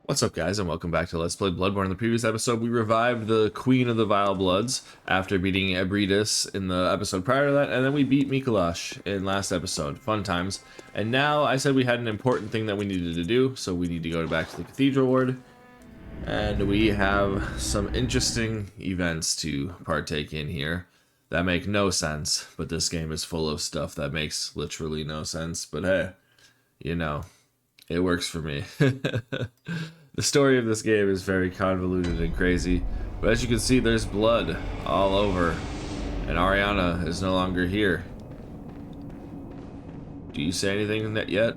What's up, guys, and welcome back to Let's Play Bloodborne. In the previous episode, we revived the Queen of the Vile Bloods after beating Ebritus in the episode prior to that, and then we beat Mikolash in last episode. Fun times. And now I said we had an important thing that we needed to do, so we need to go back to the Cathedral Ward, and we have some interesting events to partake in here that make no sense, but this game is full of stuff that makes literally no sense. But hey, you know, it works for me. The story of this game is very convoluted and crazy, but as you can see, there's blood all over, and Ariana is no longer here. Do you say anything yet?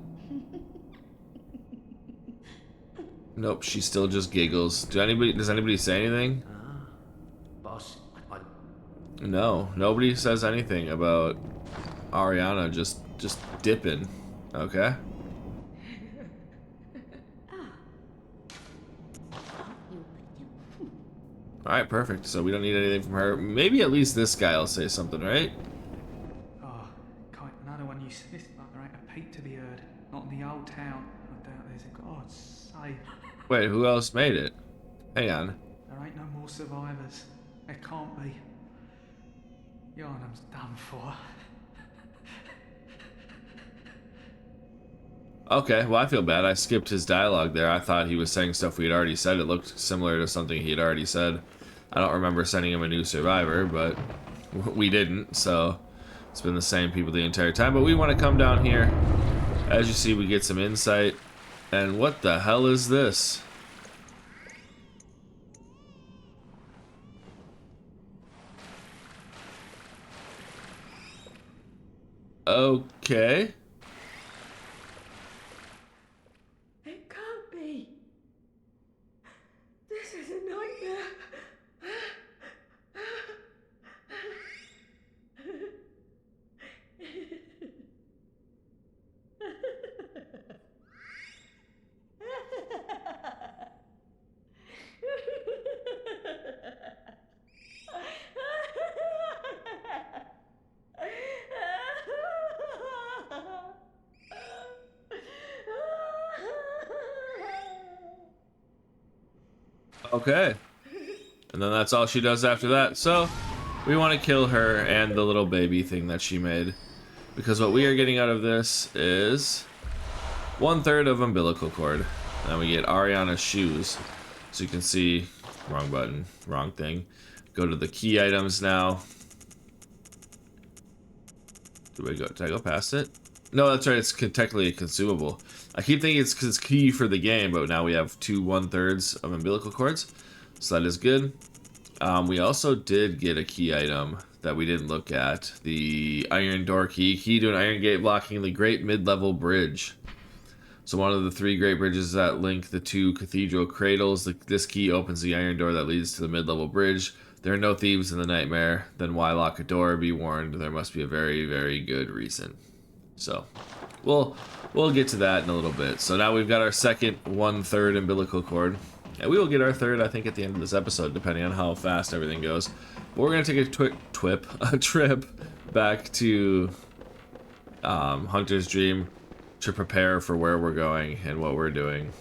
Nope, she still just giggles. Does anybody say anything? Boss, No, nobody says anything about Ariana just dipping. Okay. Alright, perfect. So we don't need anything from her. Maybe at least this guy will say something, right? Oh, quite another one you said. Like there ain't a peep to be heard. Not in the old town. I doubt there's a God's sake. Wait, who else made it? Hang on. There ain't no more survivors. There can't be. Yharnam's done for. Okay, well, I feel bad. I skipped his dialogue there. I thought he was saying stuff we had already said. It looked similar to something he had already said. I don't remember sending him a new survivor, but we didn't, so it's been the same people the entire time. But we want to come down here. As you see, we get some insight. And what the hell is this? Okay. It can't be. This is a nightmare. Okay. And then that's all she does after that. So, we want to kill her and the little baby thing that she made. Because what we are getting out of this is 1/3 of umbilical cord. And we get Ariana's shoes. So you can see, wrong button, wrong thing. Go to the key items now. Did I go past it? No, that's right, it's technically a consumable. I keep thinking it's key for the game, but now we have 2 1/3 of umbilical cords. So that is good. We also did get a key item that we didn't look at. The iron door key. Key to an iron gate blocking the great mid-level bridge. So one of the 3 great bridges that link the 2 cathedral cradles. This key opens the iron door that leads to the mid-level bridge. There are no thieves in the nightmare. Then why lock a door? Be warned, there must be a very, very good reason. So, we'll get to that in a little bit. So now we've got our second 1/3 umbilical cord. And we will get our third, I think, at the end of this episode, depending on how fast everything goes. But we're going to take a trip back to Hunter's Dream to prepare for where we're going and what we're doing.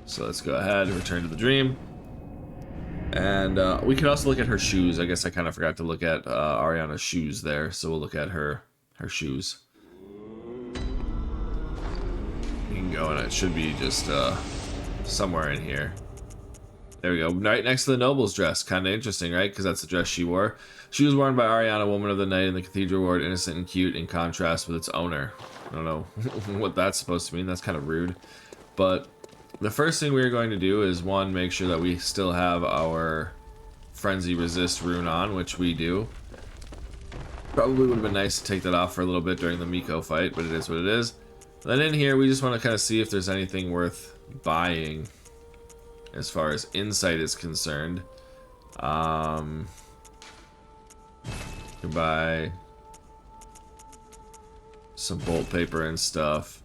So let's go ahead and return to the dream. And we can also look at her shoes. I guess I kind of forgot to look at Ariana's shoes there, so we'll look at her shoes. You can go, and it should be just somewhere in here. There we go. Right next to the noble's dress. Kind of interesting, right? Because that's the dress she wore. She was worn by Ariana, woman of the night in the cathedral ward, innocent and cute, in contrast with its owner. I don't know what that's supposed to mean. That's kind of rude. But the first thing we're going to do is, one, make sure that we still have our frenzy resist rune on, which we do. Probably would have been nice to take that off for a little bit during the Miko fight, but it is what it is. Then in here, we just want to kind of see if there's anything worth buying as far as insight is concerned. You can buy some bolt paper and stuff.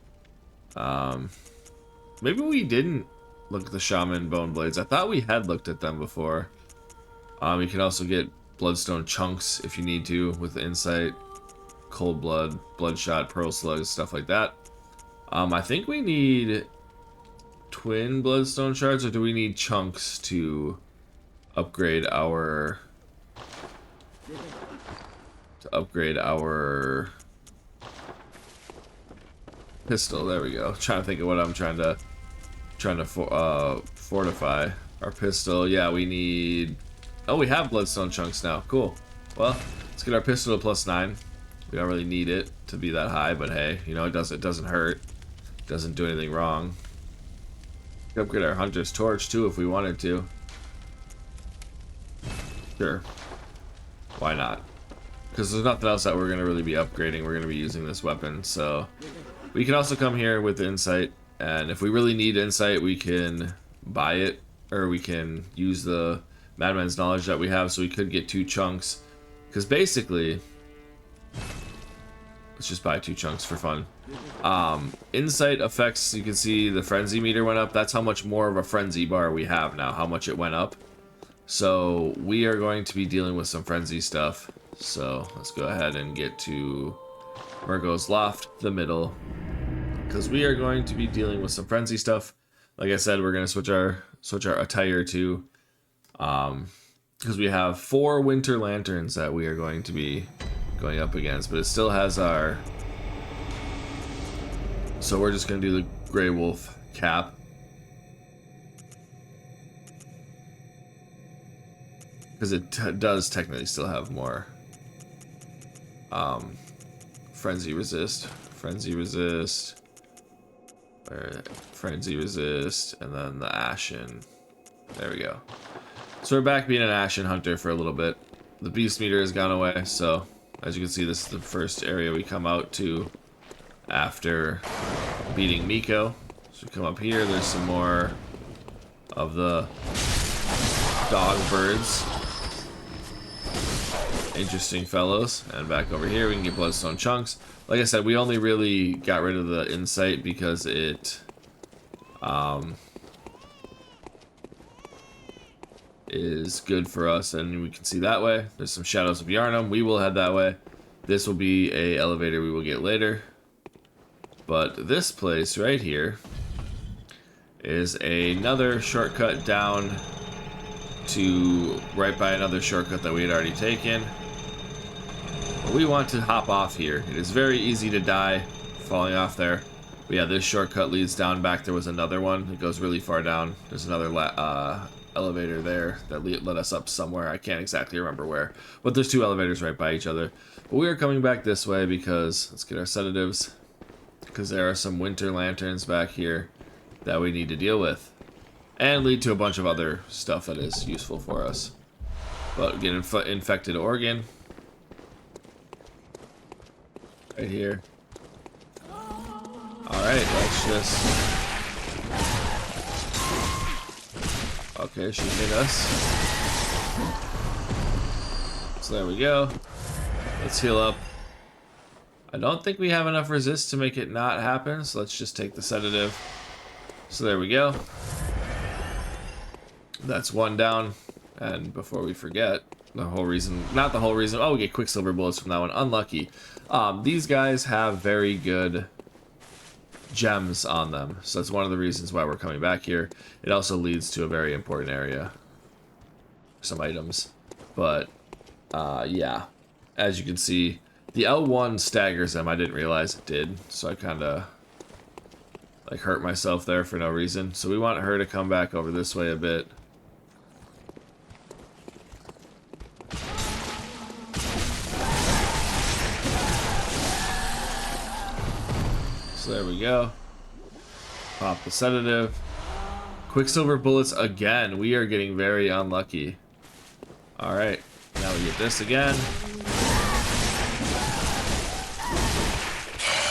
Maybe we didn't look at the shaman bone blades. I thought we had looked at them before. You can also get bloodstone chunks if you need to with insight, cold blood, bloodshot, pearl slugs, stuff like that. I think we need twin bloodstone shards, or do we need chunks to upgrade our pistol? There we go. Trying to think of what I'm trying to fortify our pistol. Yeah, we need. Oh, we have bloodstone chunks now. Cool. Well, let's get our pistol to +9. We don't really need it to be that high, but hey, you know, it doesn't hurt. It doesn't do anything wrong. We could upgrade our hunter's torch too if we wanted to. Sure. Why not? Because there's nothing else that we're gonna really be upgrading. We're gonna be using this weapon, so we can also come here with insight, and if we really need insight, we can buy it, or we can use the Madman's knowledge that we have, so we could get 2 chunks. Because basically, let's just buy 2 chunks for fun. Insight affects, you can see the frenzy meter went up. That's how much more of a frenzy bar we have now, how much it went up. So we are going to be dealing with some frenzy stuff. So let's go ahead and get to Mergo's loft, the middle, because we are going to be dealing with some frenzy stuff. Like I said, we're going to switch our attire to, because we have 4 winter lanterns that we are going to be going up against, but it still has our. So we're just going to do the Grey Wolf cap. Because it does technically still have more frenzy resist, or frenzy resist, and then the ashen. There we go. So we're back being an ashen hunter for a little bit. The beast meter has gone away, so as you can see, this is the first area we come out to after beating Miko. So we come up here, there's some more of the dog birds. Interesting fellows. And back over here we can get bloodstone chunks. Like I said, we only really got rid of the insight because it is good for us, and we can see that way. There's some shadows of Yharnam. We will head that way. This will be a elevator we will get later. But this place right here is another shortcut down to right by another shortcut that we had already taken. But we want to hop off here. It is very easy to die falling off there. But yeah, this shortcut leads down back. There was another one. It goes really far down. There's another elevator there that led us up somewhere. I can't exactly remember where. But there's 2 elevators right by each other. But we are coming back this way because, let's get our sedatives, because there are some winter lanterns back here that we need to deal with. And lead to a bunch of other stuff that is useful for us. But get infected organ. Right here. Alright, let's just. Okay, she hit us. So there we go. Let's heal up. I don't think we have enough resist to make it not happen, so let's just take the sedative. So there we go. That's 1 down. And before we forget, the whole reason, not the whole reason, oh, we get quicksilver bullets from that one. Unlucky. These guys have very good gems on them, so that's one of the reasons why we're coming back here. It also leads to a very important area, some items, but yeah, as you can see, the L1 staggers them. I didn't realize it did, so I kind of like hurt myself there for no reason. So we want her to come back over this way a bit. So there we go. Pop the sedative. Quicksilver bullets again. We are getting very unlucky. Alright. Now we get this again.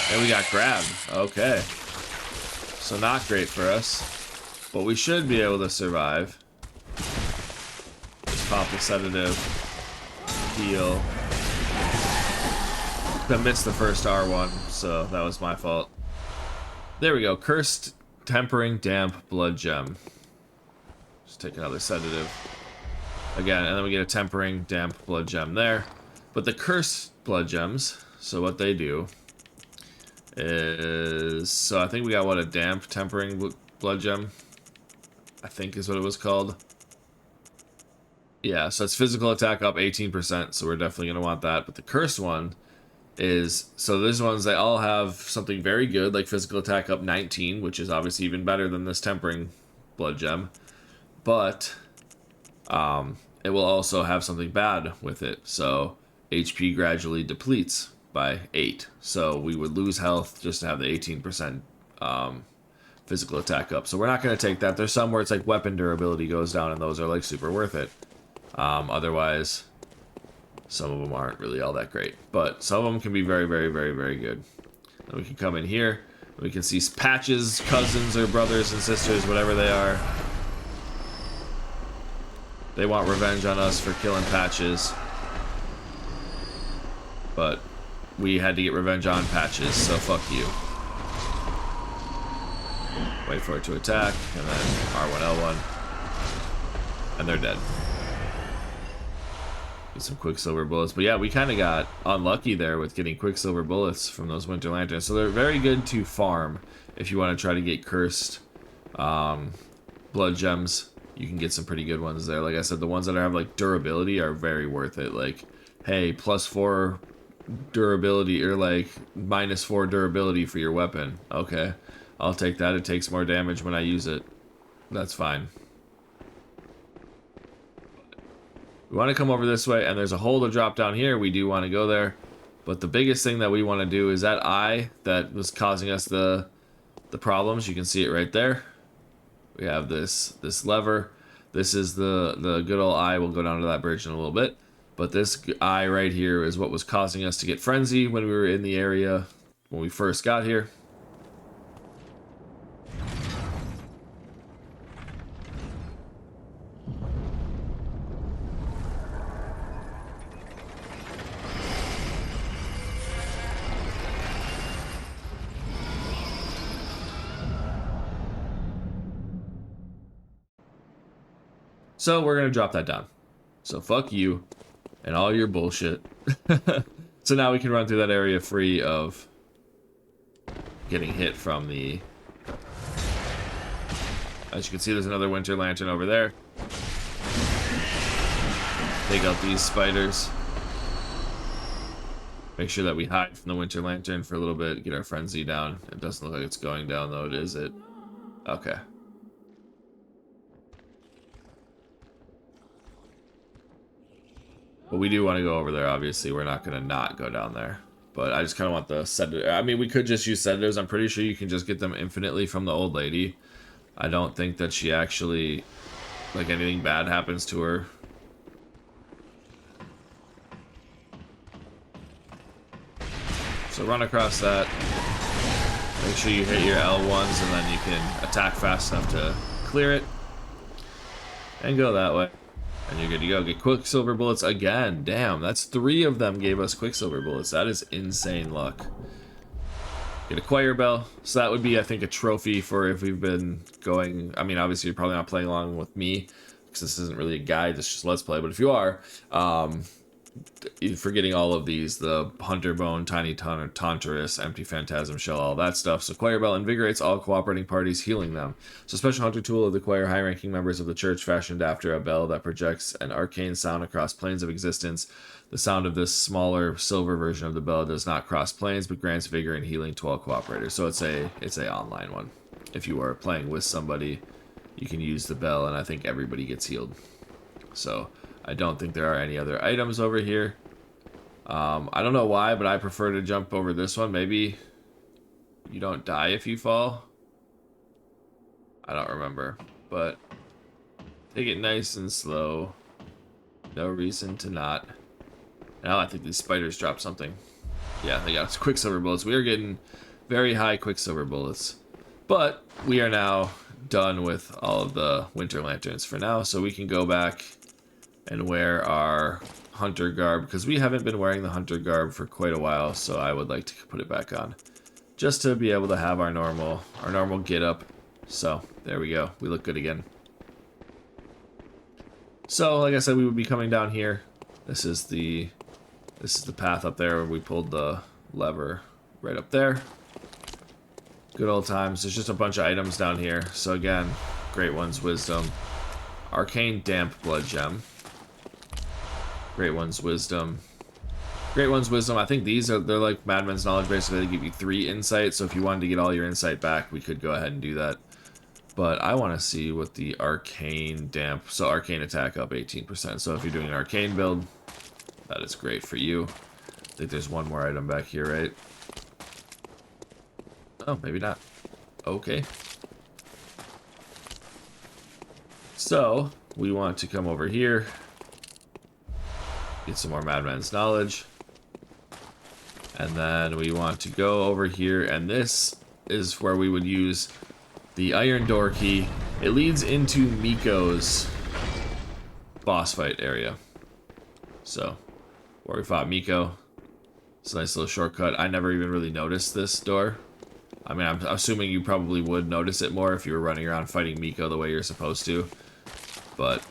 And we got grabbed. Okay. So not great for us. But we should be able to survive. Just pop the sedative. Heal. I missed the first R1, so that was my fault. There we go. Cursed Tempering Damp Blood Gem. Just take another sedative. Again, and then we get a Tempering Damp Blood Gem there. But the Cursed Blood Gems, so what they do is... So I think we got, what, a Damp Tempering blood gem, I think is what it was called. Yeah, so it's physical attack up 18%, so we're definitely going to want that. But the cursed one is, so these ones, they all have something very good, like physical attack up 19, which is obviously even better than this tempering blood gem. But it will also have something bad with it. So HP gradually depletes by 8. So we would lose health just to have the 18% physical attack up. So we're not going to take that. There's some where it's like weapon durability goes down, and those are like super worth it. Otherwise, some of them aren't really all that great. But some of them can be very, very, very, very good. And we can come in here. We can see Patches, cousins, or brothers and sisters, whatever they are. They want revenge on us for killing Patches. But we had to get revenge on Patches, so fuck you. Wait for it to attack, and then R1L1. And they're dead. Get some Quicksilver bullets. But yeah, we kind of got unlucky there with getting Quicksilver bullets from those Winter Lanterns. So they're very good to farm if you want to try to get cursed blood gems. You can get some pretty good ones there. Like I said, the ones that have like durability are very worth it. Like, hey, +4 durability or like -4 durability for your weapon. Okay, I'll take that. It takes more damage when I use it. That's fine. We want to come over this way, and there's a hole to drop down here. We do want to go there. But the biggest thing that we want to do is that eye that was causing us the problems. You can see it right there. We have this lever. This is the good old eye. We'll go down to that bridge in a little bit. But this eye right here is what was causing us to get frenzy when we were in the area when we first got here. So we're going to drop that down. So fuck you and all your bullshit. So now we can run through that area free of getting hit from the... As you can see, there's another Winter Lantern over there. Take out these spiders. Make sure that we hide from the Winter Lantern for a little bit. Get our frenzy down. It doesn't look like it's going down, though. Is it? Okay. But we do want to go over there, obviously. We're not going to not go down there. But I just kind of want the sedative. I mean, we could just use sedatives. I'm pretty sure you can just get them infinitely from the old lady. I don't think that she actually, like, anything bad happens to her. So run across that. Make sure you hit your L1s, and then you can attack fast enough to clear it. And go that way. And you're good to go. Get Quicksilver bullets again. Damn, that's 3 of them gave us Quicksilver bullets. That is insane luck. Get a choir bell. So that would be, I think, a trophy for if we've been going... I mean, obviously, you're probably not playing along with me, because this isn't really a guide. It's just Let's Play. But if you are, for getting all of these, the Hunter Bone, Tiny Tauntaurus, Empty Phantasm Shell, all that stuff. So Choir Bell invigorates all cooperating parties, healing them. So special hunter tool of the choir, high-ranking members of the church, fashioned after a bell that projects an arcane sound across planes of existence. The sound of this smaller silver version of the bell does not cross planes, but grants vigor and healing to all cooperators. So it's a online one. If you are playing with somebody, you can use the bell, and I think everybody gets healed. So I don't think there are any other items over here. I don't know why, but I prefer to jump over this one. Maybe you don't die if you fall. I don't remember, but take it nice and slow. No reason to not. Now I think these spiders dropped something. Yeah, they got Quicksilver bullets. We are getting very high Quicksilver bullets. But we are now done with all of the Winter Lanterns for now, so we can go back and wear our hunter garb, because we haven't been wearing the hunter garb for quite a while, so I would like to put it back on just to be able to have our normal get up. So there we go, we look good again. So like I said, we would be coming down here. This is the path up there where we pulled the lever right up there. Good old times. There's just a bunch of items down here. So again, Great One's Wisdom. Arcane Damp Blood Gem. Great One's Wisdom. Great One's Wisdom. I think they're like Madman's Knowledge. Basically, they give you 3 insight. So if you wanted to get all your insight back, we could go ahead and do that. But I want to see what the Arcane Damp... So Arcane Attack up 18%. So if you're doing an Arcane build, that is great for you. I think there's one more item back here, right? Oh, maybe not. Okay. So, we want to come over here. Get some more Madman's Knowledge. And then we want to go over here, and this is where we would use the Iron Door Key. It leads into Miko's boss fight area. So, where we fought Miko. It's a nice little shortcut. I never even really noticed this door. I mean, I'm assuming you probably would notice it more if you were running around fighting Miko the way you're supposed to. But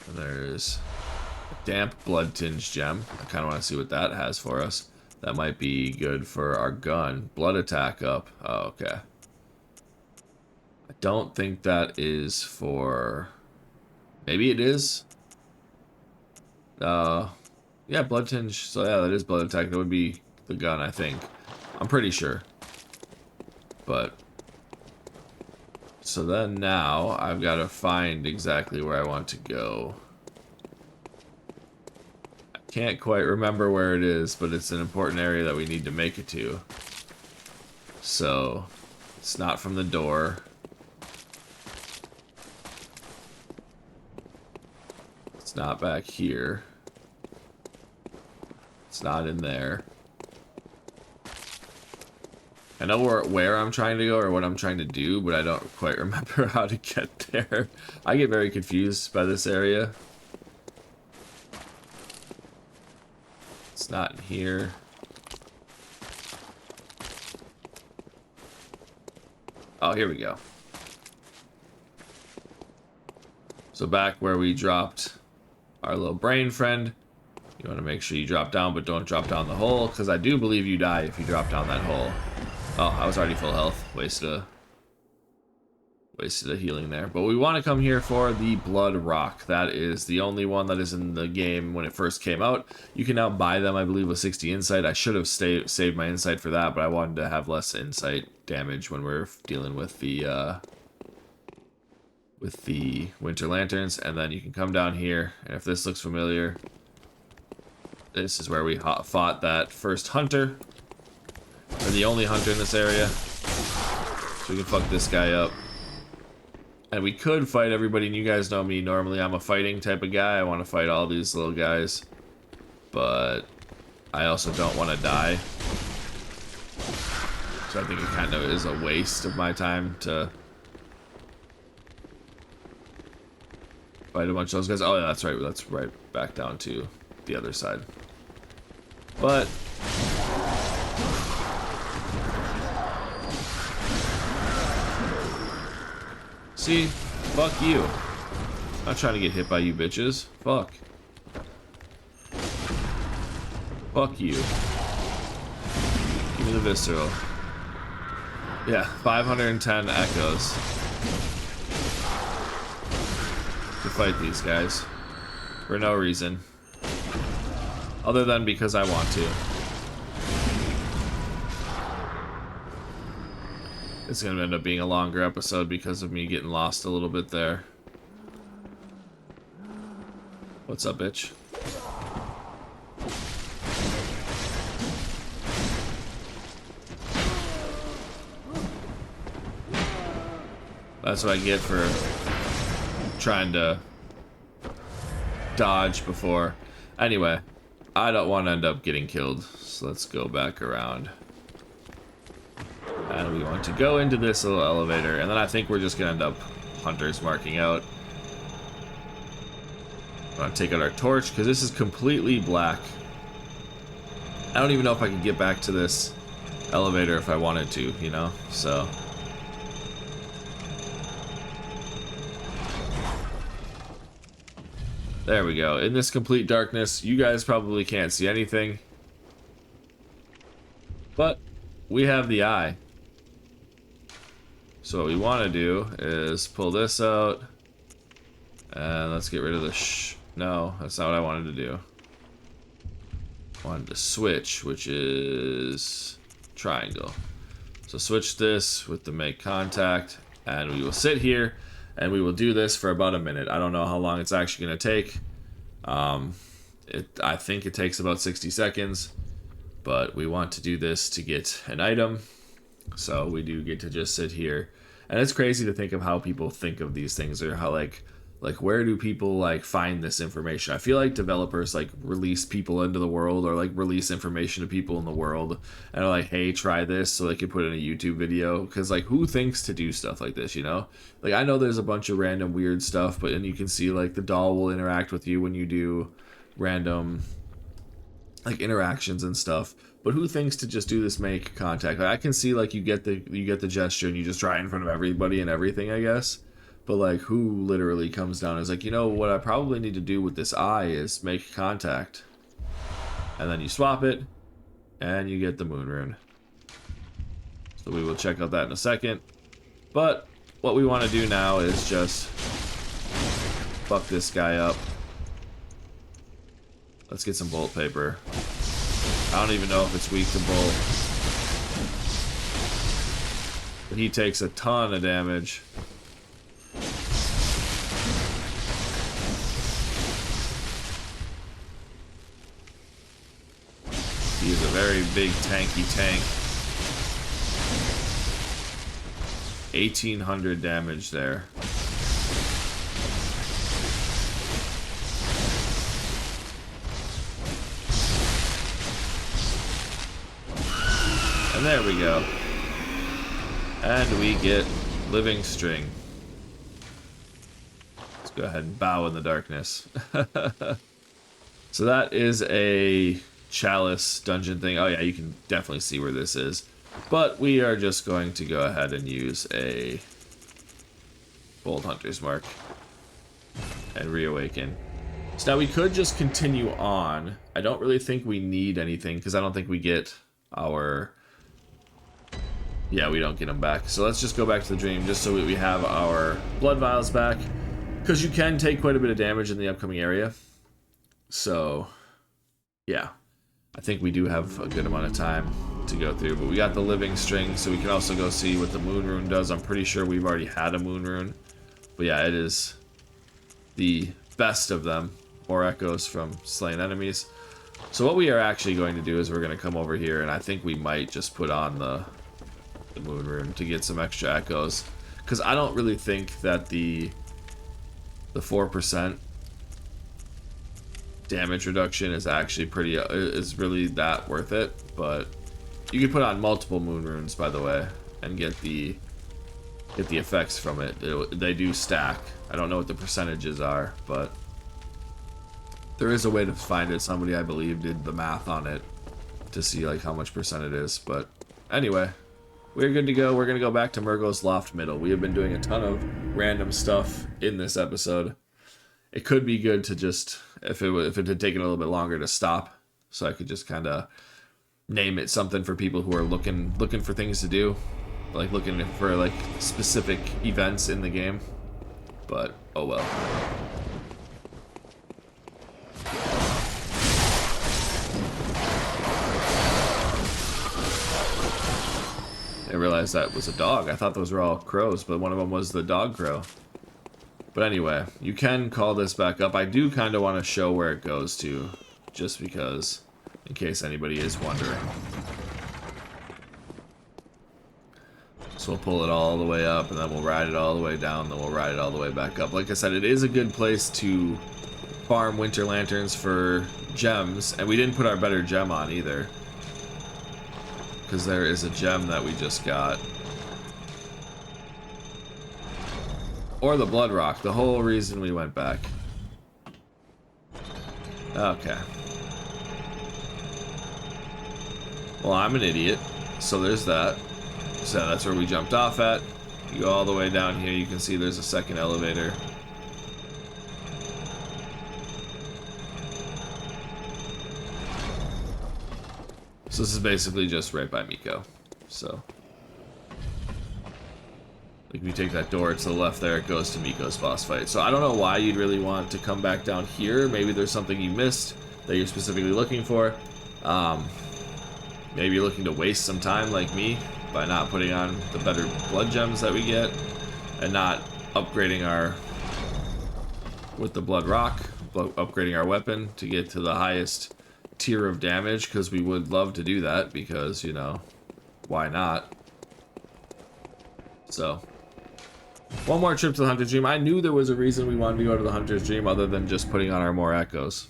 there's a damp blood tinged gem. I kind of want to see what that has for us. That might be good for our gun. Blood attack up. Oh, okay. I don't think that is for... Maybe it is. Yeah, blood tinge. So yeah, that is blood attack. That would be the gun, I think. I'm pretty sure. But so then now I've got to find exactly where I want to go. I can't quite remember where it is, but it's an important area that we need to make it to. So it's not from the door. It's not back here. It's not in there. I know where I'm trying to go or what I'm trying to do, but I don't quite remember how to get there. I get very confused by this area. It's not in here. Oh, here we go. So back where we dropped our little brain friend. You want to make sure you drop down, but don't drop down the hole, because I do believe you die if you drop down that hole. Oh, I was already full health. Wasted a healing there. But we want to come here for the Blood Rock. That is the only one that is in the game when it first came out. You can now buy them, I believe, with 60 insight. I should have saved my insight for that, but I wanted to have less insight damage when we're dealing with the Winter Lanterns. And then you can come down here, and if this looks familiar, this is where we fought that first hunter. Or the only hunter in this area. So we can fuck this guy up. And we could fight everybody, and you guys know me. Normally I'm a fighting type of guy. I want to fight all these little guys. But I also don't want to die. So I think it kind of is a waste of my time to fight a bunch of those guys. Oh, yeah, that's right. That's right back down to the other side. But see, fuck you. I'm not trying to get hit by you bitches. Fuck. Fuck you. Give me the visceral. Yeah, 510 echoes to fight these guys for no reason. Other than because I want to. It's gonna end up being a longer episode because of me getting lost a little bit there. What's up, bitch? That's what I get for trying to dodge before. Anyway, I don't want to end up getting killed, so let's go back around. And we want to go into this little elevator, and then I think we're just gonna end up hunters marking out. I want to take out our torch, because this is completely black. I don't even know if I can get back to this elevator if I wanted to, you know, so. There we go. In this complete darkness, you guys probably can't see anything. But we have the eye. So what we want to do is pull this out. And let's get rid of the no, that's not what I wanted to do. I wanted to switch, which is triangle. So switch this with the make contact, and we will sit here, and we will do this for about a minute. I don't know how long it's actually going to take. I think it takes about 60 seconds, but we want to do this to get an item. So we do get to just sit here, and it's crazy to think of how people think of these things, or how like where do people like find this information. I feel like developers like release people into the world, or like release information to people in the world, and are like, hey, try this, so they can put in a YouTube video. Because like, who thinks to do stuff like this, you know? Like, I know there's a bunch of random weird stuff, but and you can see like the doll will interact with you when you do random like interactions and stuff. But who thinks to just do this make contact? Like, I can see like you get the gesture and you just try in front of everybody and everything, I guess. But like, who literally comes down and is like, you know what I probably need to do with this eye is make contact, and then you swap it and you get the moon rune. So we will check out that in a second. But what we want to do now is just fuck this guy up. Let's get some bolt paper. I don't even know if it's weak to bolt, but he takes a ton of damage. He's a very big tanky tank. 1800 damage there. And there we go. And we get living string. Let's go ahead and bow in the darkness. So that is a chalice dungeon thing. Oh yeah, you can definitely see where this is. But we are just going to go ahead and use a Bold Hunter's Mark and reawaken. So now we could just continue on. I don't really think we need anything, because I don't think we get our... Yeah, we don't get them back. So let's just go back to the dream, just so we have our blood vials back, because you can take quite a bit of damage in the upcoming area. So, yeah. I think we do have a good amount of time to go through, but we got the living string, so we can also go see what the moon rune does. I'm pretty sure we've already had a moon rune, but yeah, it is the best of them. More echoes from slain enemies. So what we are actually going to do is we're going to come over here, and I think we might just put on the moon rune to get some extra echoes, because I don't really think that the 4% damage reduction is actually is really that worth it. But you can put on multiple moon runes, by the way, and get the effects from it. They do stack. I don't know what the percentages are, but there is a way to find it. Somebody, I believe, did the math on it to see like how much percent it is. But anyway, we're good to go. We're gonna go back to Mergo's Loft Middle. We have been doing a ton of random stuff in this episode. It could be good to just, if it had taken a little bit longer to stop, so I could just kind of name it something for people who are looking for things to do, like looking for like specific events in the game. But oh well. I realized that was a dog. I thought those were all crows, but one of them was the dog crow. But anyway, you can call this back up. I do kind of want to show where it goes to, just because, in case anybody is wondering. So we'll pull it all the way up, and then we'll ride it all the way down, then we'll ride it all the way back up. Like I said, it is a good place to farm winter lanterns for gems, and we didn't put our better gem on either, because there is a gem that we just got. Or the blood rock, the whole reason we went back. Okay. Well, I'm an idiot, so there's that. So that's where we jumped off at. You go all the way down here, you can see there's a second elevator. So this is basically just right by Miko. So, like if you take that door to the left there, it goes to Miko's boss fight. So I don't know why you'd really want to come back down here. Maybe there's something you missed that you're specifically looking for. Maybe you're looking to waste some time like me by not putting on the better blood gems that we get and not upgrading our, with the blood rock, upgrading our weapon to get to the highest tier of damage, because we would love to do that because, you know, why not? So, one more trip to the Hunter's Dream. I knew there was a reason we wanted to go to the Hunter's Dream other than just putting on our more echoes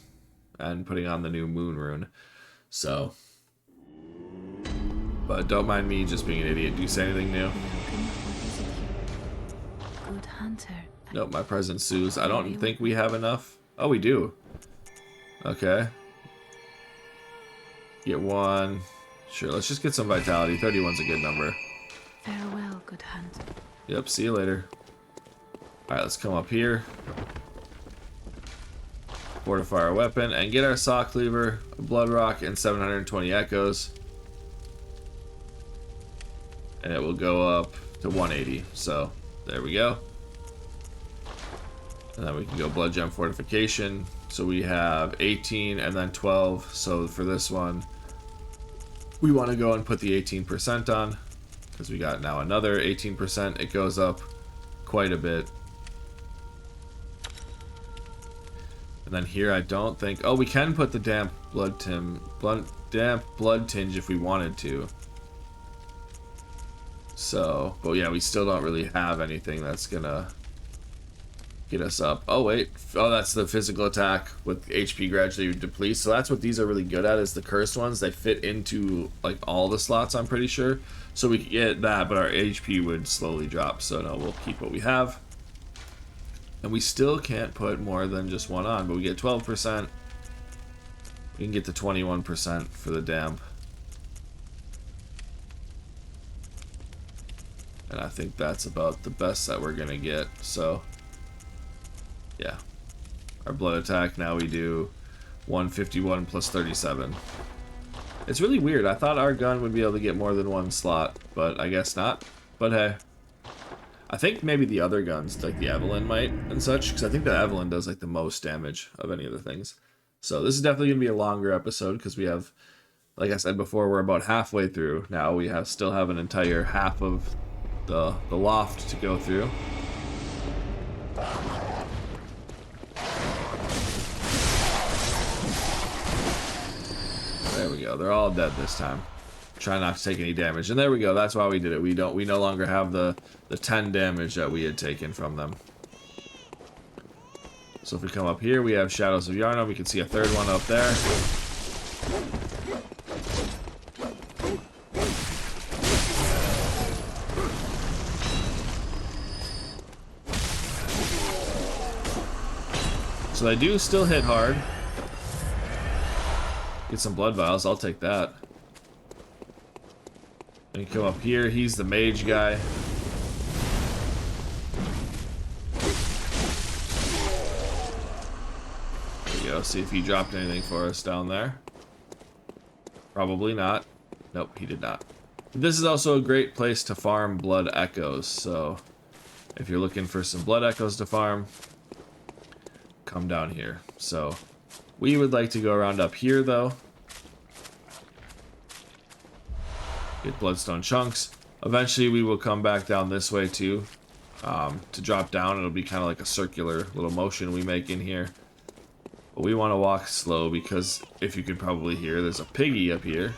and putting on the new moon rune. So, but don't mind me just being an idiot. Do you say anything new? Good hunter. Nope, my present soothes. I don't think we have enough. Oh, we do. Okay. Get one. Sure, let's just get some vitality. 31's a good number. Farewell, good hunter. Yep, see you later. Alright, let's come up here. Fortify our weapon and get our saw cleaver, a blood rock, and 720 echoes. And it will go up to 180. So, there we go. And then we can go blood gem fortification. So we have 18 and then 12. So for this one, we want to go and put the 18% on, because we got now another 18%. It goes up quite a bit. And then here I don't think, oh, we can put the damp blood tinge if we wanted to. So, but yeah, we still don't really have anything that's gonna get us up. Oh wait, oh, that's the physical attack with HP gradually depletes. So that's what these are really good at, is the cursed ones. They fit into like all the slots, I'm pretty sure. So we could get that, but our HP would slowly drop. So no, we'll keep what we have. And we still can't put more than just one on, but we get 12%. We can get to 21% for the damp. And I think that's about the best that we're gonna get. So yeah, our blood attack now we do 151 plus 37. It's really weird. I thought our gun would be able to get more than one slot, but I guess not. But hey, I think maybe the other guns, like the Evelyn might and such, because I think the Evelyn does like the most damage of any of the things. So this is definitely gonna be a longer episode, because we have, like I said before, we're about halfway through now. We still have an entire half of the loft to go through. There we go. They're all dead this time. Try not to take any damage. And there we go. That's why we did it. We no longer have the 10 damage that we had taken from them. So if we come up here, we have Shadows of Yharnam. We can see a third one up there. So they do still hit hard. Get some blood vials, I'll take that. And come up here, he's the mage guy. There we go, see if he dropped anything for us down there. Probably not. Nope, he did not. This is also a great place to farm blood echoes, so if you're looking for some blood echoes to farm, come down here. So we would like to go around up here though. Get bloodstone chunks. Eventually we will come back down this way too. To drop down, it'll be kind of like a circular little motion we make in here. But we want to walk slow, because if you can probably hear, there's a piggy up here.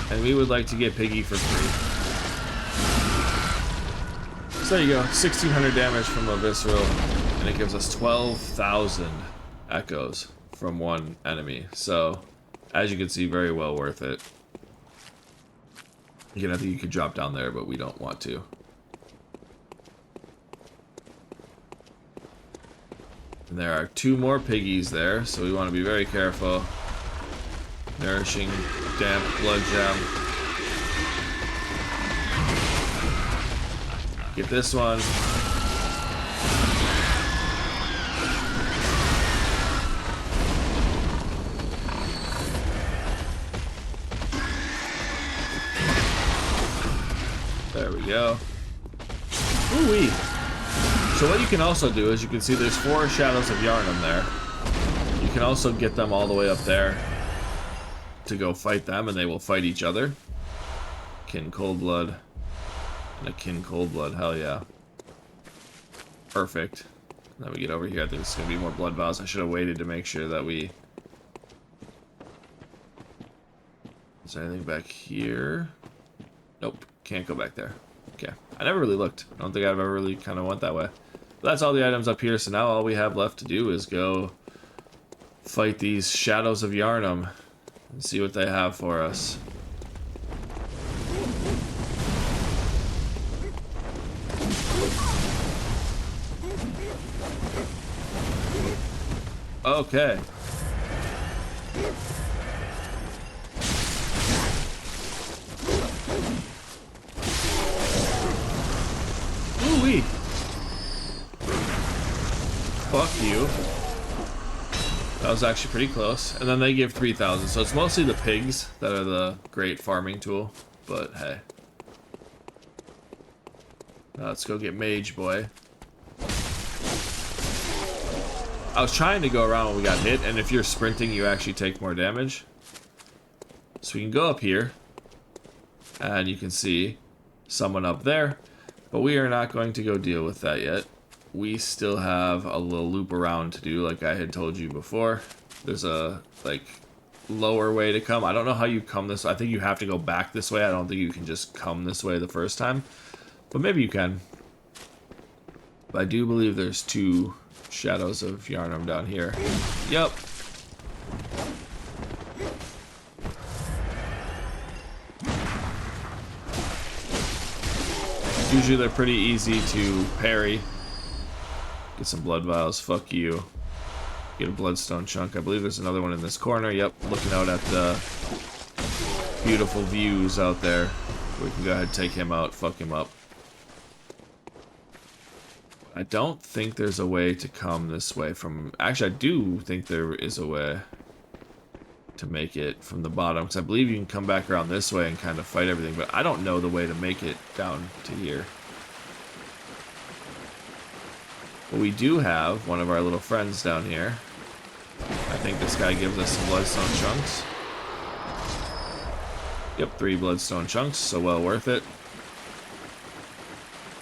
And we would like to get Piggy for free. So there you go, 1600 damage from a visceral, and it gives us 12,000 echoes from one enemy. So, as you can see, very well worth it. Again, I think you could drop down there, but we don't want to. And there are 2 more piggies there, so we want to be very careful. Nourishing damp blood gem. Get this one. we go. Ooh-wee. So what you can also do is you can see there's 4 shadows of Yharnam there. You can also get them all the way up there to go fight them, and they will fight each other. Kin Coldblood and a Kin Coldblood, hell yeah. Perfect. Then we get over here, I think it's going to be more blood vials. I should have waited to make sure that we... Is there anything back here? Nope, can't go back there. Okay, I never really looked. I don't think I've ever really kind of went that way. But that's all the items up here, so now all we have left to do is go fight these shadows of Yharnam and see what they have for us. Okay. Ooh-wee. Fuck you. That was actually pretty close. And then they give 3,000, so it's mostly the pigs that are the great farming tool. But hey. Now let's go get Mage Boy. I was trying to go around when we got hit, and if you're sprinting, you actually take more damage. So we can go up here, and you can see someone up there, but we are not going to go deal with that yet. We still have a little loop around to do, like I had told you before. There's a, like, lower way to come. I don't know how you come this way. I think you have to go back this way. I don't think you can just come this way the first time, but maybe you can. But I do believe there's 2 shadows of Yharnam down here. Yep. Usually they're pretty easy to parry. Get some blood vials. Fuck you. Get a bloodstone chunk. I believe there's another one in this corner. Yep. Looking out at the beautiful views out there. We can go ahead and take him out. Fuck him up. I don't think there's a way to come this way from... Actually, I do think there is a way to make it from the bottom, because I believe you can come back around this way and kind of fight everything, but I don't know the way to make it down to here. But we do have one of our little friends down here. I think this guy gives us some bloodstone chunks. Yep, 3 bloodstone chunks, so well worth it.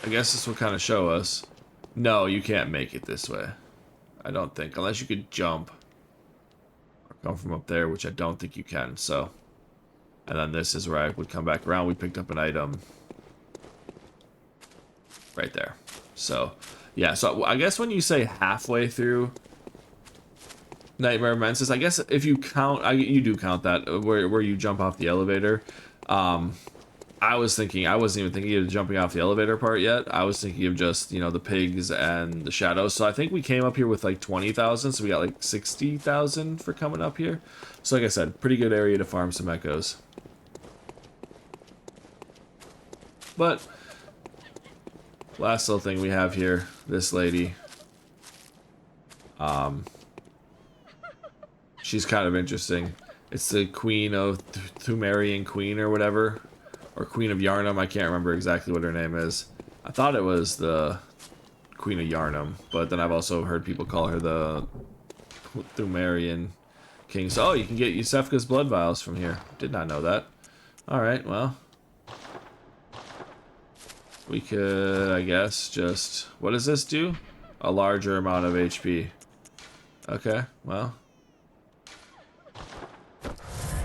I guess this will kind of show us. No, you can't make it this way. I don't think. Unless you could jump. Or come from up there, which I don't think you can, so. And then this is where I would come back around. We picked up an item. Right there. So, yeah. So, I guess when you say halfway through Nightmare of Mensis, I guess if you count... you do count that, where you jump off the elevator. I wasn't even thinking of jumping off the elevator part yet. I was thinking of just, you know, the pigs and the shadows. So I think we came up here with like 20,000. So we got like 60,000 for coming up here. So like I said, pretty good area to farm some echoes. But last little thing we have here, this lady. She's kind of interesting. It's the Queen of Thumerian Queen or whatever. Or Queen of Yharnam, I can't remember exactly what her name is. I thought it was the Queen of Yharnam, but then I've also heard people call her the Thumerian King. So, oh, you can get Yusefka's blood vials from here. Did not know that. Alright, well. We could, I guess, just... What does this do? A larger amount of HP. Okay, well.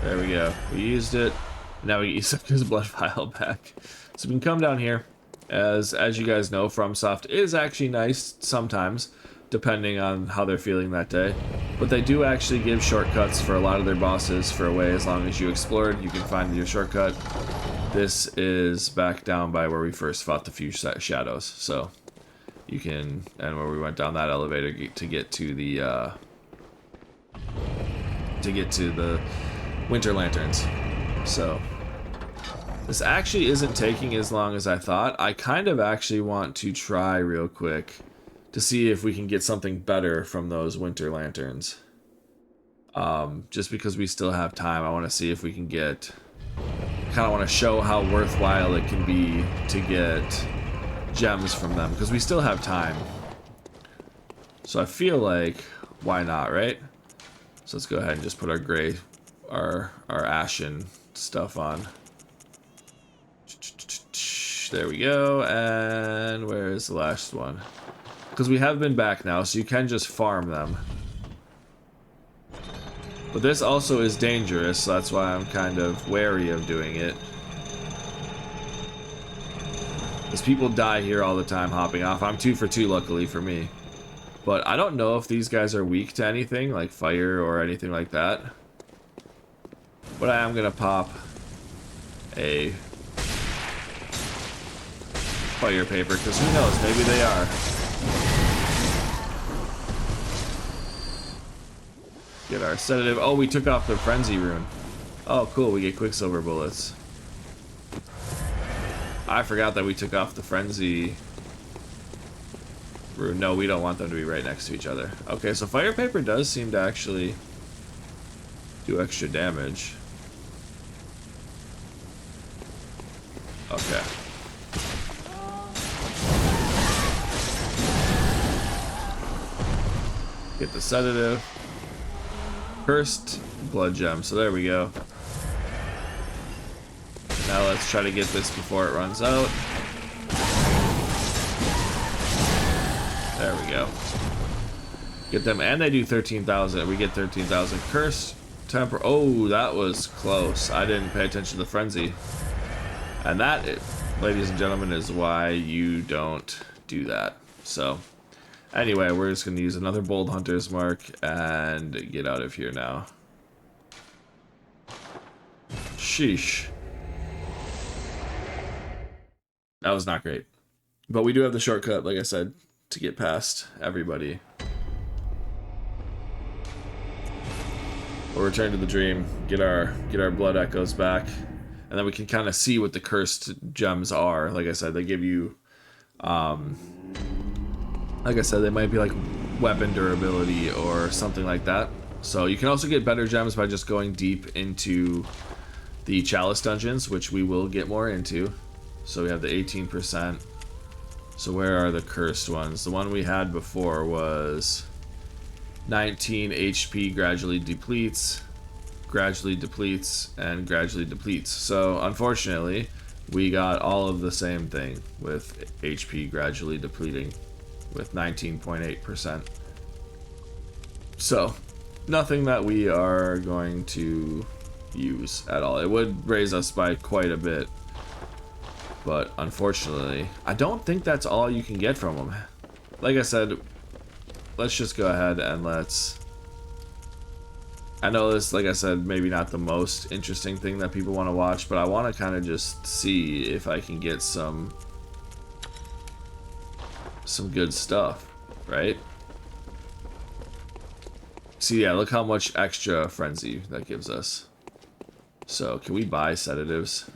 There we go. We used it. Now we get Yusefka's blood vial back. So we can come down here. As you guys know, FromSoft is actually nice sometimes, depending on how they're feeling that day. But they do actually give shortcuts for a lot of their bosses for a way. As long as you explored, you can find your shortcut. This is back down by where we first fought the few shadows. So you can, and where we went down that elevator to get to the winter lanterns. So this actually isn't taking as long as I thought. I kind of actually want to try real quick to see if we can get something better from those winter lanterns. Just because we still have time, I want to see if we can get Kind of want to show how worthwhile it can be to get gems from them, because we still have time. So I feel like, why not, right? So let's go ahead and just put our gray, our ashen stuff on. There we go. And where is the last one? Because we have been back now, so you can just farm them. But this also is dangerous, so that's why I'm kind of wary of doing it. Because people die here all the time hopping off. I'm 2 for 2, luckily for me. But I don't know if these guys are weak to anything, like fire or anything like that. But I am going to pop a fire paper, because who knows, maybe they are. Get our sedative. Oh, we took off the frenzy rune. Oh, cool, we get quicksilver bullets. I forgot that we took off the frenzy rune. No, we don't want them to be right next to each other. Okay, so fire paper does seem to actually do extra damage. Okay. Get the sedative. Cursed blood gem. So there we go. Now let's try to get this before it runs out. There we go. Get them, and they do 13,000. We get 13,000. Cursed temper. Oh, that was close. I didn't pay attention to the frenzy. And that, ladies and gentlemen, is why you don't do that. So, anyway, we're just going to use another bold hunter's mark and get out of here now. Sheesh. That was not great. But we do have the shortcut, like I said, to get past everybody. We'll return to the dream, get our blood echoes back, and then we can kind of see what the cursed gems are. Like I said, they give you, like I said, they might be like weapon durability or something like that. So you can also get better gems by just going deep into the chalice dungeons, which we will get more into. So we have the 18%. So where are the cursed ones? The one we had before was 19 HP gradually depletes, and gradually depletes. So unfortunately, we got all of the same thing with HP gradually depleting with 19.8%. So nothing that we are going to use at all. It would raise us by quite a bit, but unfortunately, I don't think that's all you can get from them. Like I said, let's just go ahead and let's... I know this, like I said, maybe not the most interesting thing that people want to watch, but I want to kind of just see if I can get some good stuff, right? See, yeah, look how much extra frenzy that gives us. So, can we buy sedatives?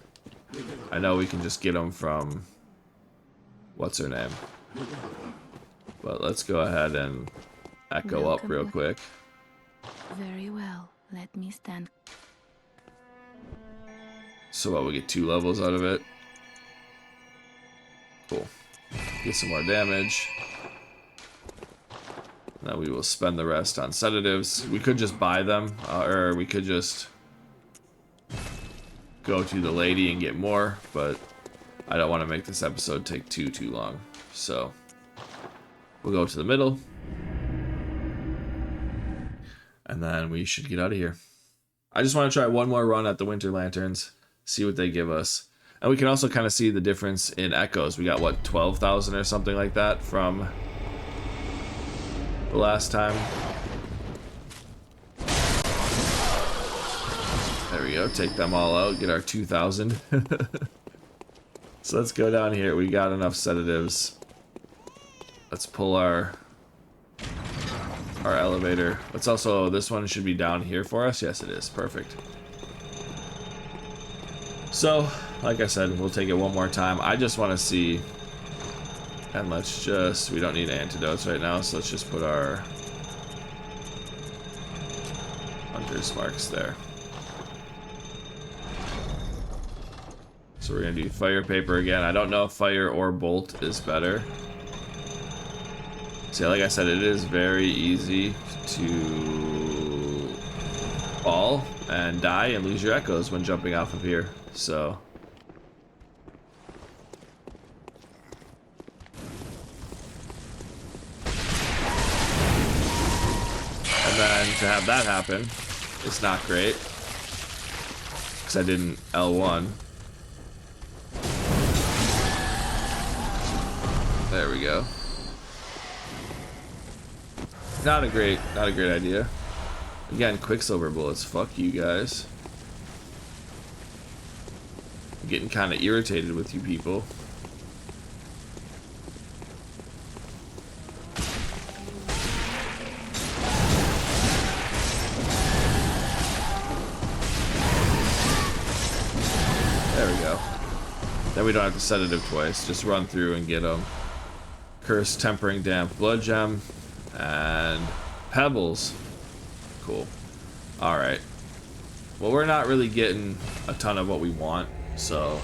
I know we can just get them from... what's her name? But let's go ahead and echo up real quick. Very well. Let me stand. So what, we get 2 levels out of it. Cool. Get some more damage. Now we will spend the rest on sedatives. We could just buy them, or we could just go to the lady and get more, but I don't want to make this episode take too long. So we'll go to the middle, and then we should get out of here. I just want to try one more run at the Winter Lanterns, see what they give us. And we can also kind of see the difference in echoes. We got, what, 12,000 or something like that from the last time. There we go, take them all out, get our 2,000. So let's go down here. We got enough sedatives. Let's pull our elevator. Let's also, this one should be down here for us. Yes, it is. Perfect. So, like I said, we'll take it one more time. I just want to see, and let's just, we don't need antidotes right now, so let's just put our hunter's marks there. So we're gonna do fire paper again. I don't know if fire or bolt is better. See, like I said, it is very easy to fall and die and lose your echoes when jumping off of here. So and then to have that happen, it's not great because I didn't L1. There we go. Not a great idea. Again, quicksilver bullets. Fuck you guys. I'm getting kind of irritated with you people. There we go. Then we don't have to sedative twice. Just run through and get them. Curse, tempering, damp, blood gem, and pebbles. Cool. Alright. Well, we're not really getting a ton of what we want, so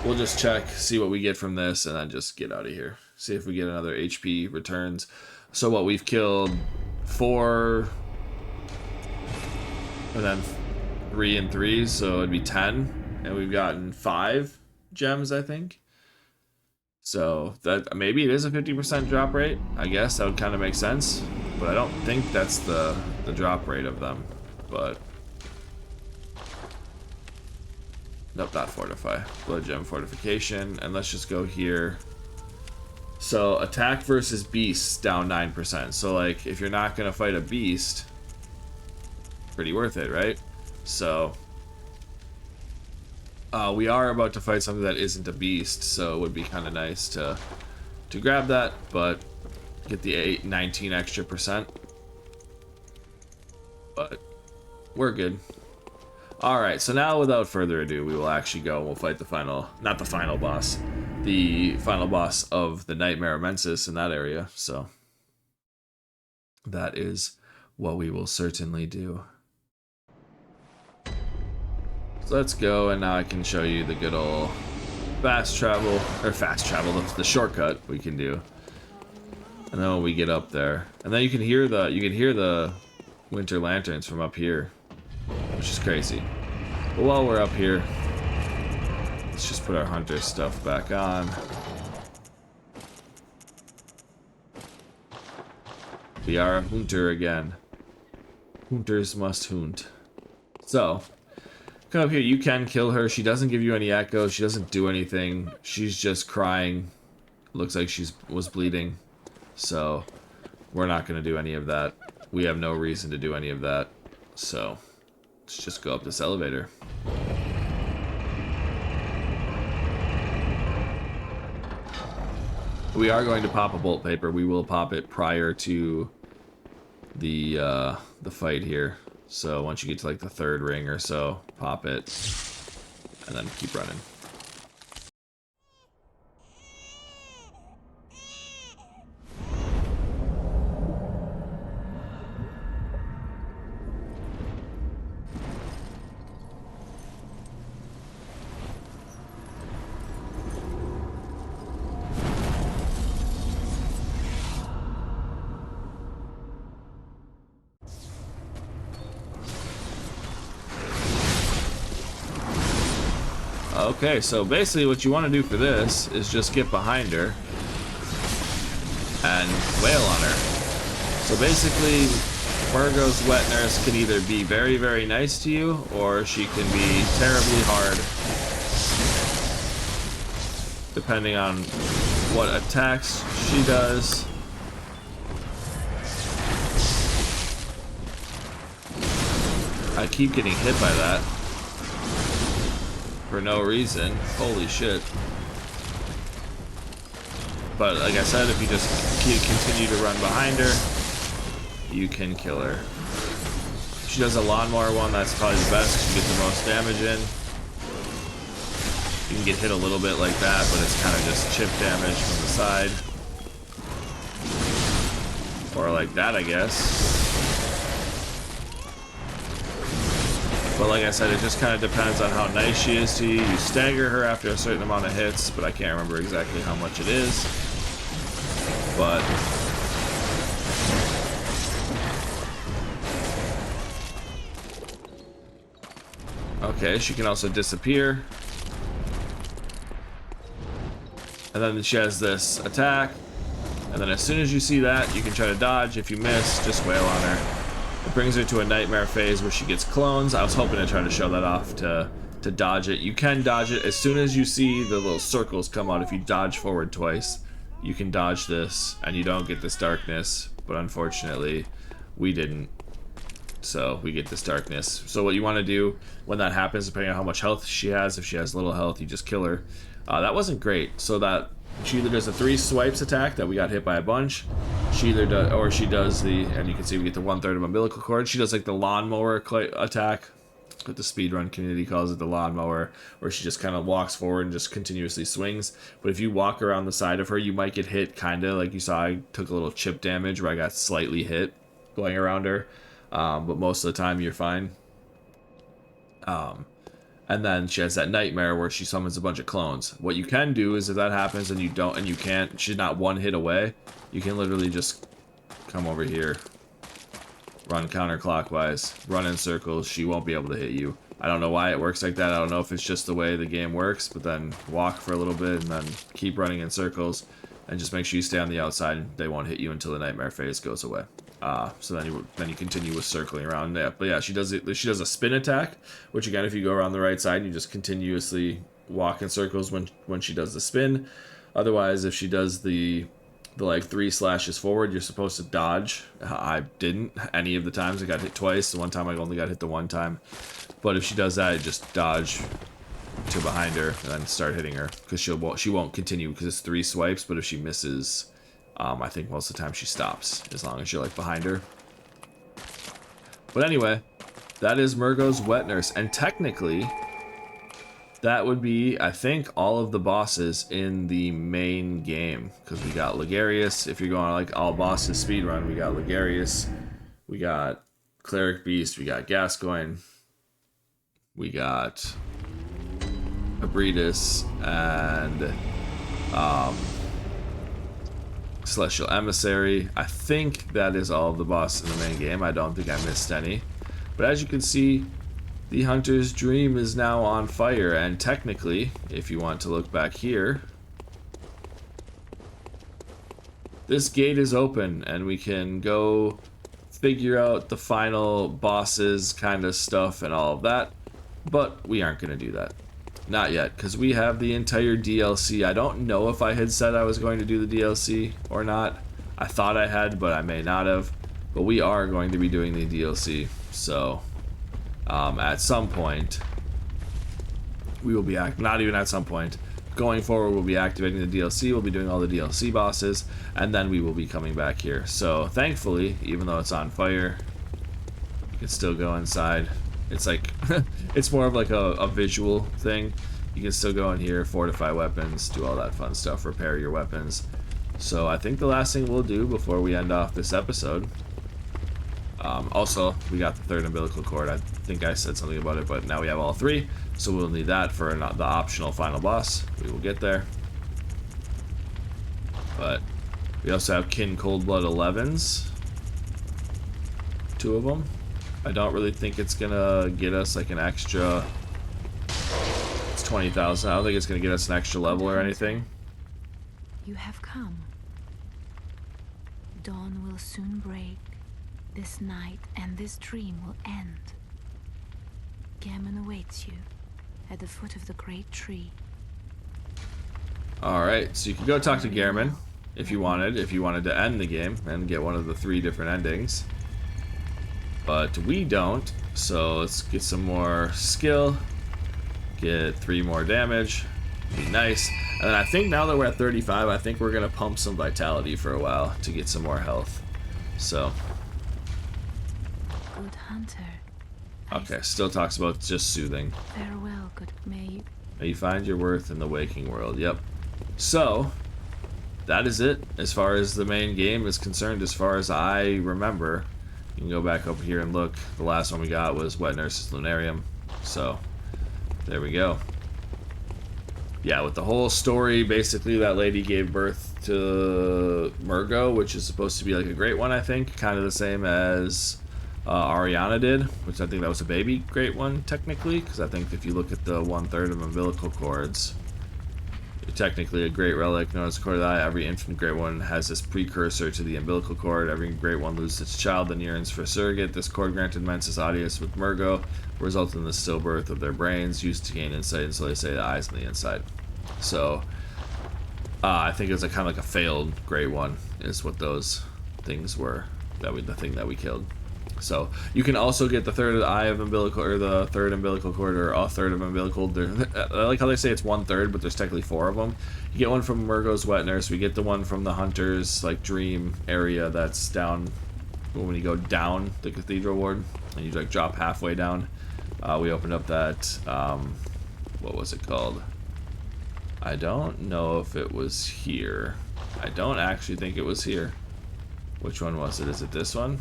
we'll just check, see what we get from this, and then just get out of here. See if we get another HP returns. So what, we've killed 4, and then 3 and 3s, so it'd be 10, and we've gotten 5 gems, I think. So that maybe it is a 50% drop rate. I guess that would kind of make sense, but I don't think that's the drop rate of them. But nope, not fortify. Blood gem fortification, and let's just go here. So attack versus beasts down 9%. So like if you're not gonna fight a beast, pretty worth it, right? So we are about to fight something that isn't a beast, so it would be kind of nice to grab that, but get the 19 extra percent. But we're good. Alright, so now without further ado, we will actually go and we'll fight the final, not the final boss, the final boss of the Nightmare Immensis in that area, so that is what we will certainly do. So let's go, and now I can show you the good old fast travel, the shortcut we can do. And then when we get up there, and then you can hear the winter lanterns from up here, which is crazy. But while we're up here, let's just put our hunter stuff back on. We are a hunter again. Hunters must hunt. So come up here, you can kill her. She doesn't give you any echoes. She doesn't do anything. She's just crying. Looks like she was bleeding. So we're not going to do any of that. We have no reason to do any of that. So let's just go up this elevator. We are going to pop a bolt paper. We will pop it prior to the fight here. So once you get to like the 3rd ring or so, pop it, and then keep running. Okay, so basically what you want to do for this is just get behind her and wail on her. So basically, Mergo's wet nurse can either be very, very nice to you, or she can be terribly hard, depending on what attacks she does. I keep getting hit by that for no reason. Holy shit. But like I said, if you just continue to run behind her, you can kill her. She does a lawnmower one, that's probably the best. She gets the most damage in. You can get hit a little bit like that, but it's kind of just chip damage from the side. Or like that, I guess. But like I said, it just kind of depends on how nice she is to you. You stagger her after a certain amount of hits, but I can't remember exactly how much it is. But okay, she can also disappear. And then she has this attack. And then as soon as you see that, you can try to dodge. If you miss, just wail on her. It brings her to a nightmare phase where she gets clones. I was hoping to try to show that off to dodge it. You can dodge it as soon as you see the little circles come out. If you dodge forward twice, you can dodge this and you don't get this darkness. But unfortunately, we didn't. So we get this darkness. So what you want to do when that happens, depending on how much health she has, if she has little health, you just kill her. That wasn't great. So that she either does a 3 swipes attack that we got hit by a bunch. She either does, or she does the, and you can see we get the 1/3 of umbilical cord. She does like the lawnmower attack, what the speedrun community calls it, the lawnmower, where she just kind of walks forward and just continuously swings. But if you walk around the side of her, you might get hit, kind of like you saw. I took a little chip damage where I got slightly hit going around her, but most of the time you're fine. And then she has that nightmare where she summons a bunch of clones. What you can do is if that happens and you don't, and you can't, she's not 1 hit away, you can literally just come over here, run counterclockwise, run in circles. She won't be able to hit you. I don't know why it works like that. I don't know if it's just the way the game works, but then walk for a little bit and then keep running in circles and just make sure you stay on the outside. They won't hit you until the nightmare phase goes away. So then you continue with circling around. Yeah, but yeah, she does a spin attack, which again, if you go around the right side, you just continuously walk in circles when she does the spin. Otherwise, if she does the like 3 slashes forward, you're supposed to dodge. I didn't any of the times. I got hit twice. The one time I only got hit the 1 time. But if she does that, I just dodge to behind her and then start hitting her, because she won't continue because it's 3 swipes. But if she misses, I think most of the time she stops, as long as you're like behind her. But anyway, that is Mergo's Wet Nurse, and technically that would be, I think, all of the bosses in the main game, because we got Ligarius. If you're going like all bosses speedrun, we got Ligarius, we got Cleric Beast, we got Gascoigne, we got Abridus, and Celestial Emissary. I think that is all of the bosses in the main game. I don't think I missed any. But as you can see, the Hunter's Dream is now on fire, and technically, if you want to look back here, this gate is open and we can go figure out the final bosses kind of stuff and all of that, but we aren't going to do that. Not yet, because we have the entire DLC. I don't know if I had said I was going to do the DLC or not. I thought I had, but I may not have. But we are going to be doing the DLC. So, at some point, we will be not even at some point. Going forward, we'll be activating the DLC. We'll be doing all the DLC bosses, and then we will be coming back here. So, thankfully, even though it's on fire, you can still go inside. It's like, it's more of like a visual thing. You can still go in here, fortify weapons, do all that fun stuff, repair your weapons. So I think the last thing we'll do before we end off this episode, also, we got the 3rd umbilical cord. I think I said something about it, but now we have all 3, so we'll need that for the optional final boss. We will get there. But we also have Kin Coldblood 11s. 2 of them. I don't really think it's gonna get us like an extra. It's 20,000. I don't think it's gonna get us an extra level or anything. You have come. Dawn will soon break. This night and this dream will end. Gammon awaits you at the foot of the great tree. Alright, so you can go talk to Gehrman if you wanted to end the game and get one of the 3 different endings. But we don't, so let's get some more skill, get 3 more damage, be nice. And then I think now that we're at 35, I think we're gonna pump some vitality for a while to get some more health. So. Good hunter. Okay, still talks about just soothing. Farewell, good may you find your worth in the waking world. Yep. So, that is it as far as the main game is concerned, as far as I remember. You can go back over here and look. The last one we got was Wet Nurse's Lunarium. So, there we go. Yeah, with the whole story, basically that lady gave birth to Mergo, which is supposed to be like a great one, I think. Kind of the same as Ariana did, which I think that was a baby great one, technically. Because I think if you look at the 1/3 of umbilical cords, technically a great relic known as Cordi. Every infant great one has this precursor to the umbilical cord. Every great one loses its child, then yearns for a surrogate. This cord granted mensis audius with Mergo, resulted in the stillbirth of their brains, used to gain insight, and so they say the eyes on the inside. So, I think it's a kind of like a failed great one, is what those things were. The thing that we killed. So you can also get the third eye of umbilical, or the third umbilical cord, or a third of umbilical. I like how they say it's 1/3, but there's technically 4 of them. You get one from Mergo's Wet Nurse. We get the one from the Hunter's like dream area that's down when you go down the cathedral ward and you like drop halfway down. We opened up that what was it called? I don't know if it was here. I don't actually think it was here. Which one was it? Is it this one?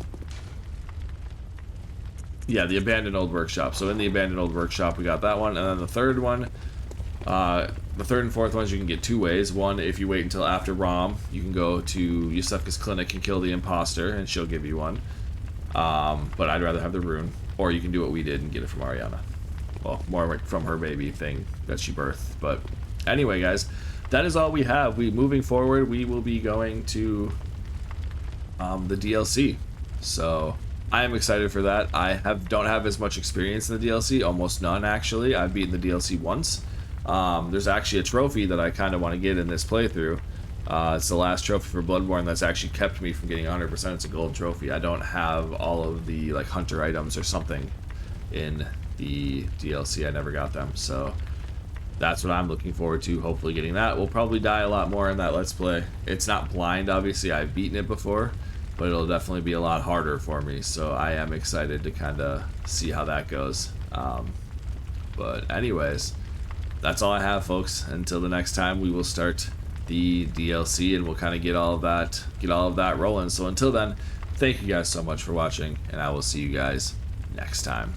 Yeah, the abandoned old workshop. So in the abandoned old workshop, we got that one, and then the third one, the third and fourth ones you can get 2 ways. One, if you wait until after Rom, you can go to Yusufka's clinic and kill the imposter, and she'll give you one. But I'd rather have the rune, or you can do what we did and get it from Ariana. Well, more like from her baby thing that she birthed. But anyway, guys, that is all we have. Moving forward, we will be going to the DLC. So I am excited for that. I don't have as much experience in the DLC, almost none actually. I've beaten the DLC once. There's actually a trophy that I kind of want to get in this playthrough. It's the last trophy for Bloodborne that's actually kept me from getting 100%. It's a gold trophy. I don't have all of the like hunter items or something in the DLC. I never got them, so that's what I'm looking forward to. Hopefully getting that. We'll probably die a lot more in that Let's Play. It's not blind, obviously. I've beaten it before, but it'll definitely be a lot harder for me, so I am excited to kind of see how that goes. But anyways, that's all I have, folks. Until the next time, we will start the DLC and we'll kind of get all of that rolling. So until then, thank you guys so much for watching, and I will see you guys next time.